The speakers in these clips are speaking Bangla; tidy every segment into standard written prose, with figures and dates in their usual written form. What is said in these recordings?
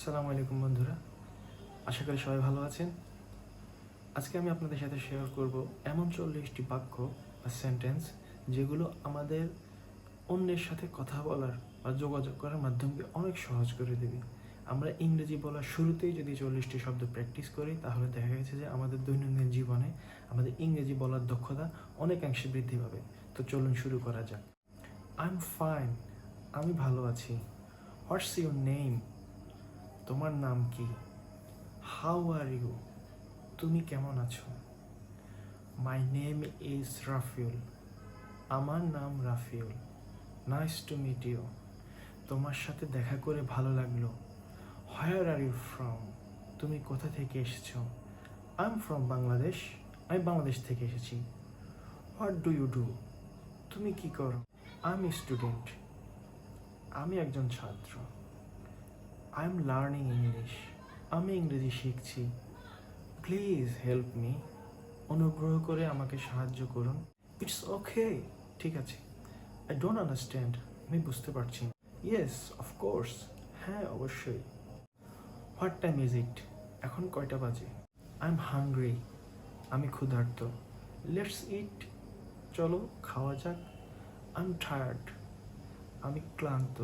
আসসালামু আলাইকুম বন্ধুরা, আশা করি সবাই ভালো আছেন। আজকে আমি আপনাদের সাথে শেয়ার করব এমন 40টি বাক্য বা সেন্টেন্স যেগুলো আমাদের অন্যের সাথে কথা বলার বা যোগাযোগ করার মাধ্যমকে অনেক সহজ করে দেবে। আমরা ইংরেজি বলার শুরুতেই যদি 40টি শব্দ প্র্যাকটিস করি তাহলে দেখা গেছে যে আমাদের দৈনন্দিন জীবনে আমাদের ইংরেজি বলার দক্ষতা অনেকাংশে বৃদ্ধি পাবে। তো চলুন শুরু করা যাক। আই এম ফাইন, আমি ভালো আছি। হোয়াটস ইউর নেম, তোমার নাম কি? হাউ আর ইউ, তুমি কেমন আছো? মাই নেম ইজ রাফিউল, আমার নাম Rafiul. Nice to meet you, তোমার সাথে দেখা করে ভালো লাগলো। হোয়ার আর ইউ ফ্রম, তুমি কোথা থেকে এসেছো? আই এম ফ্রম বাংলাদেশ, আমি বাংলাদেশ থেকে এসেছি। হোয়াট ডু ইউ ডু, তুমি কি করো? আই এম স্টুডেন্ট, আমি একজন ছাত্র। আই এম লার্নিং ইংলিশ, আমি ইংরেজি শিখছি। প্লিজ হেল্প মি, অনুগ্রহ করে আমাকে সাহায্য করুন। ইটস ওকে, ঠিক আছে। আই ডোন্ট আন্ডারস্ট্যান্ড, আমি বুঝতে পারছি না। ইয়েস অফকোর্স, হ্যাঁ অবশ্যই। হোয়াট টাইম ইজ ইট, এখন কয়টা বাজে? আই এম হাংরি, আমি ক্ষুধার্ত। লেটস ইট, চলো খাওয়া যাক। আই এম টায়ার্ড, আমি ক্লান্ত।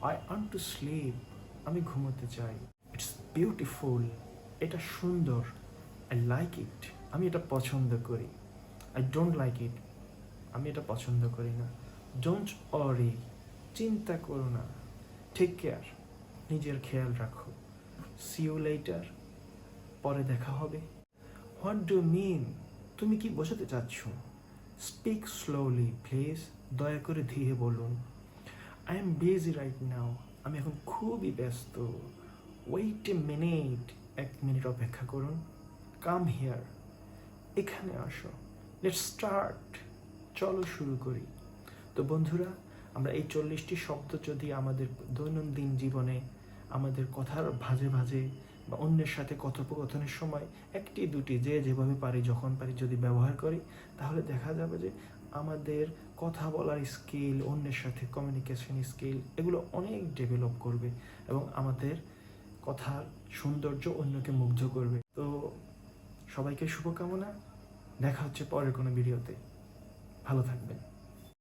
আই ওয়ান্ট টু স্লিপ, আমি ঘুমোতে চাই। ইটস বিউটিফুল, এটা সুন্দর। আই লাইক ইট, আমি এটা পছন্দ করি। আই ডোন্ট লাইক ইট, আমি এটা পছন্দ করি না। ডোন্ট ওয়ারি, চিন্তা করো না। টেক কেয়ার, নিজের খেয়াল রাখো। সি ইউ লেটার, পরে দেখা হবে। হোয়াট ডু মিন, তুমি কি বোঝাতে চাচ্ছ? স্পিক স্লোলি প্লিজ, দয়া করে ধীরে বলুন। I am busy right now, আমি এখন খুবই ব্যস্ত। ওয়েট এ মিনিট, 1 মিনিট অপেক্ষা করুন। কাম হিয়ার, এখানে আসো। লেটস স্টার্ট, চলো শুরু করি। তো বন্ধুরা, আমরা এই 40টি শব্দ যদি আমাদের দৈনন্দিন জীবনে আমাদের কথার ভাজে ভাজে বা অন্যের সাথে কথোপকথনের সময় একটি দুটি যে যেভাবে পারি যখন পারি যদি ব্যবহার করি, তাহলে দেখা যাবে যে আমাদের কথা বলার স্কিল, অন্যের সাথে কমিউনিকেশন স্কিল, এগুলো অনেক ডেভেলপ করবে এবং আমাদের কথার সৌন্দর্য অন্যকে মুগ্ধ করবে। তো সবাইকে শুভকামনা, দেখা হচ্ছে পরের কোনো ভিডিওতে। ভালো থাকবেন।